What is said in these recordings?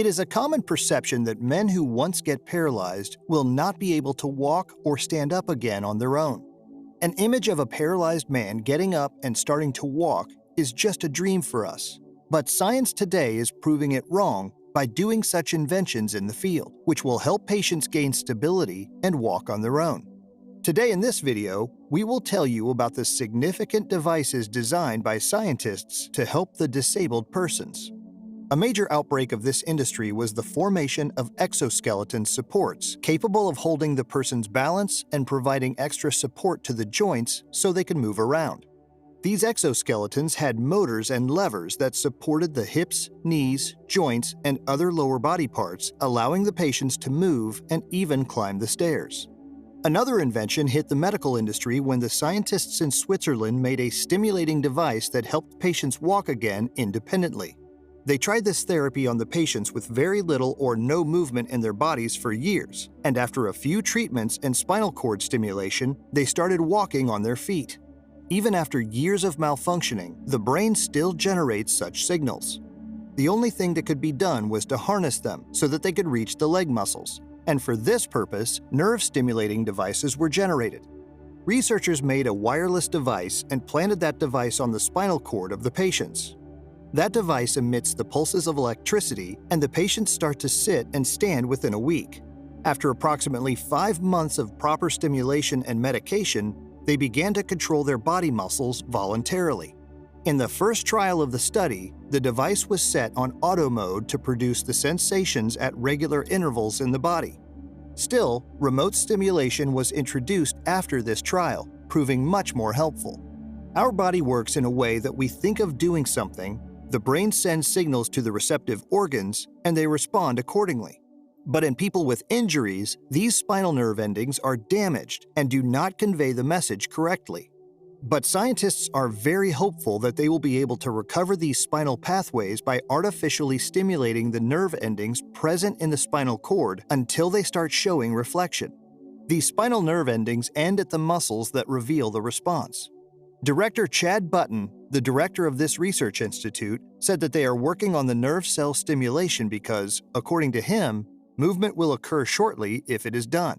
It is a common perception that men who once get paralyzed will not be able to walk or stand up again on their own. An image of a paralyzed man getting up and starting to walk is just a dream for us. But science today is proving it wrong by doing such inventions in the field, which will help patients gain stability and walk on their own. Today in this video, we will tell you about the significant devices designed by scientists to help the disabled persons. A major outbreak of this industry was the formation of exoskeleton supports, capable of holding the person's balance and providing extra support to the joints so they can move around. These exoskeletons had motors and levers that supported the hips, knees, joints, and other lower body parts, allowing the patients to move and even climb the stairs. Another invention hit the medical industry when the scientists in Switzerland made a stimulating device that helped patients walk again independently. They tried this therapy on the patients with very little or no movement in their bodies for years, and after a few treatments and spinal cord stimulation, they started walking on their feet. Even after years of malfunctioning, the brain still generates such signals. The only thing that could be done was to harness them so that they could reach the leg muscles, and for this purpose, nerve-stimulating devices were generated. Researchers made a wireless device and planted that device on the spinal cord of the patients. That device emits the pulses of electricity, and the patients start to sit and stand within a week. After approximately 5 months of proper stimulation and medication, they began to control their body muscles voluntarily. In the first trial of the study, the device was set on auto mode to produce the sensations at regular intervals in the body. Still, remote stimulation was introduced after this trial, proving much more helpful. Our body works in a way that we think of doing something, the brain sends signals to the receptive organs, and they respond accordingly. But in people with injuries, these spinal nerve endings are damaged and do not convey the message correctly. But scientists are very hopeful that they will be able to recover these spinal pathways by artificially stimulating the nerve endings present in the spinal cord until they start showing reflection. These spinal nerve endings end at the muscles that reveal the response. Director Chad Button, the director of this research institute, said that they are working on the nerve cell stimulation because, according to him, movement will occur shortly if it is done.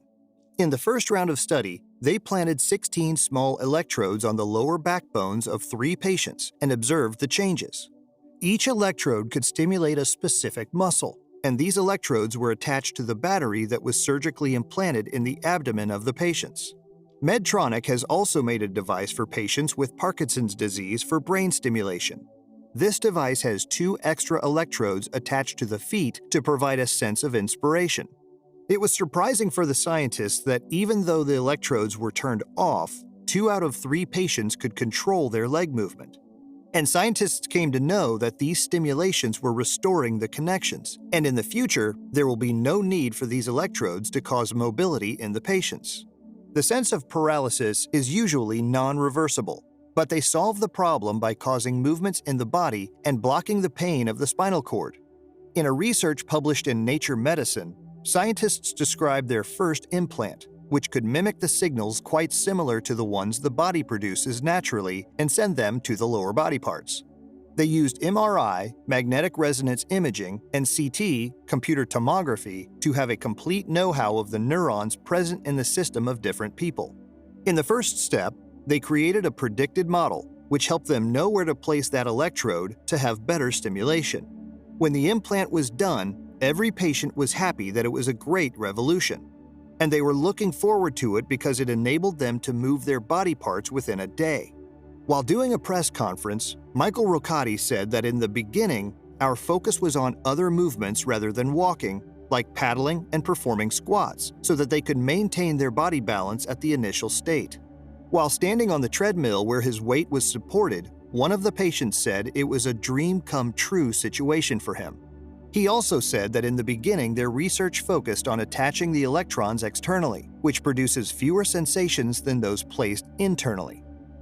In the first round of study, they planted 16 small electrodes on the lower backbones of 3 patients and observed the changes. Each electrode could stimulate a specific muscle, and these electrodes were attached to the battery that was surgically implanted in the abdomen of the patients. Medtronic has also made a device for patients with Parkinson's disease for brain stimulation. This device has 2 extra electrodes attached to the feet to provide a sense of inspiration. It was surprising for the scientists that even though the electrodes were turned off, 2 out of 3 patients could control their leg movement. And scientists came to know that these stimulations were restoring the connections, and in the future, there will be no need for these electrodes to cause mobility in the patients. The sense of paralysis is usually non-reversible, but they solve the problem by causing movements in the body and blocking the pain of the spinal cord. In a research published in Nature Medicine, scientists described their first implant, which could mimic the signals quite similar to the ones the body produces naturally and send them to the lower body parts. They used MRI, magnetic resonance imaging, and CT, computer tomography, to have a complete know-how of the neurons present in the system of different people. In the first step, they created a predicted model, which helped them know where to place that electrode to have better stimulation. When the implant was done, every patient was happy that it was a great revolution, and they were looking forward to it because it enabled them to move their body parts within a day. While doing a press conference, Michael Rocati said that in the beginning, our focus was on other movements rather than walking, like paddling and performing squats, so that they could maintain their body balance at the initial state. While standing on the treadmill where his weight was supported, one of the patients said it was a dream-come-true situation for him. He also said that in the beginning their research focused on attaching the electrons externally, which produces fewer sensations than those placed internally.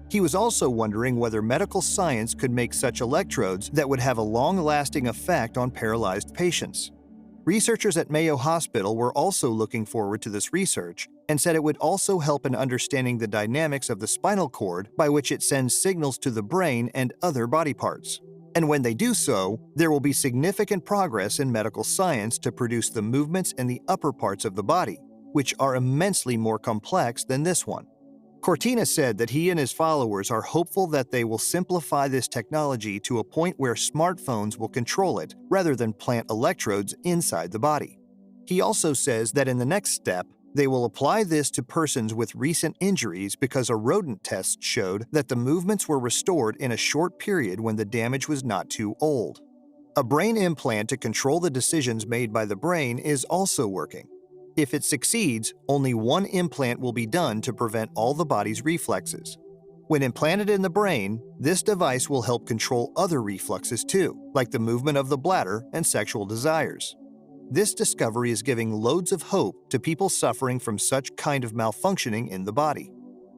He was also wondering whether medical science could make such electrodes that would have a long-lasting effect on paralyzed patients. Researchers at Mayo Hospital were also looking forward to this research and said it would also help in understanding the dynamics of the spinal cord by which it sends signals to the brain and other body parts. And when they do so, there will be significant progress in medical science to produce the movements in the upper parts of the body, which are immensely more complex than this one. Cortina said that he and his followers are hopeful that they will simplify this technology to a point where smartphones will control it rather than plant electrodes inside the body. He also says that in the next step, they will apply this to persons with recent injuries because a rodent test showed that the movements were restored in a short period when the damage was not too old. A brain implant to control the decisions made by the brain is also working. If it succeeds, only one implant will be done to prevent all the body's reflexes. When implanted in the brain, this device will help control other reflexes too, like the movement of the bladder and sexual desires. This discovery is giving loads of hope to people suffering from such kind of malfunctioning in the body.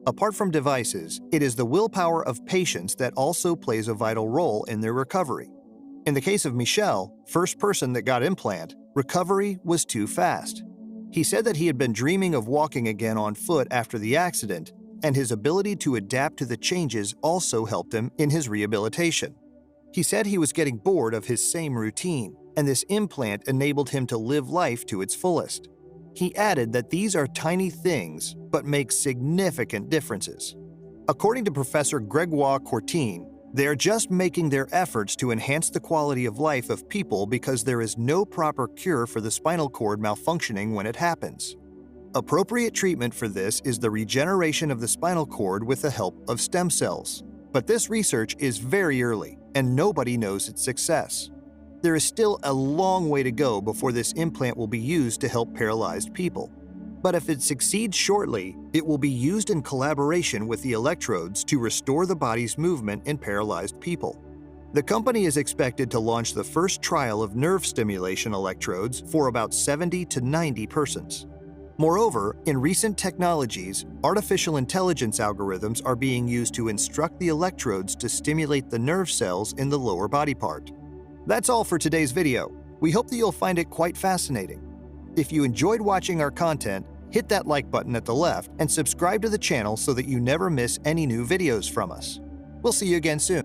Apart from devices, it is the willpower of patients that also plays a vital role in their recovery. In the case of Michel, first person that got implant, recovery was too fast. He said that he had been dreaming of walking again on foot after the accident, and his ability to adapt to the changes also helped him in his rehabilitation. He said he was getting bored of his same routine, and this implant enabled him to live life to its fullest. He added that these are tiny things, but make significant differences. According to Professor Gregoire Courtine, they are just making their efforts to enhance the quality of life of people because there is no proper cure for the spinal cord malfunctioning when it happens. Appropriate treatment for this is the regeneration of the spinal cord with the help of stem cells. But this research is very early, and nobody knows its success. There is still a long way to go before this implant will be used to help paralyzed people. But if it succeeds shortly, it will be used in collaboration with the electrodes to restore the body's movement in paralyzed people. The company is expected to launch the first trial of nerve stimulation electrodes for about 70 to 90 persons. Moreover, in recent technologies, artificial intelligence algorithms are being used to instruct the electrodes to stimulate the nerve cells in the lower body part. That's all for today's video. We hope that you'll find it quite fascinating. If you enjoyed watching our content, hit that like button at the left and subscribe to the channel so that you never miss any new videos from us. We'll see you again soon.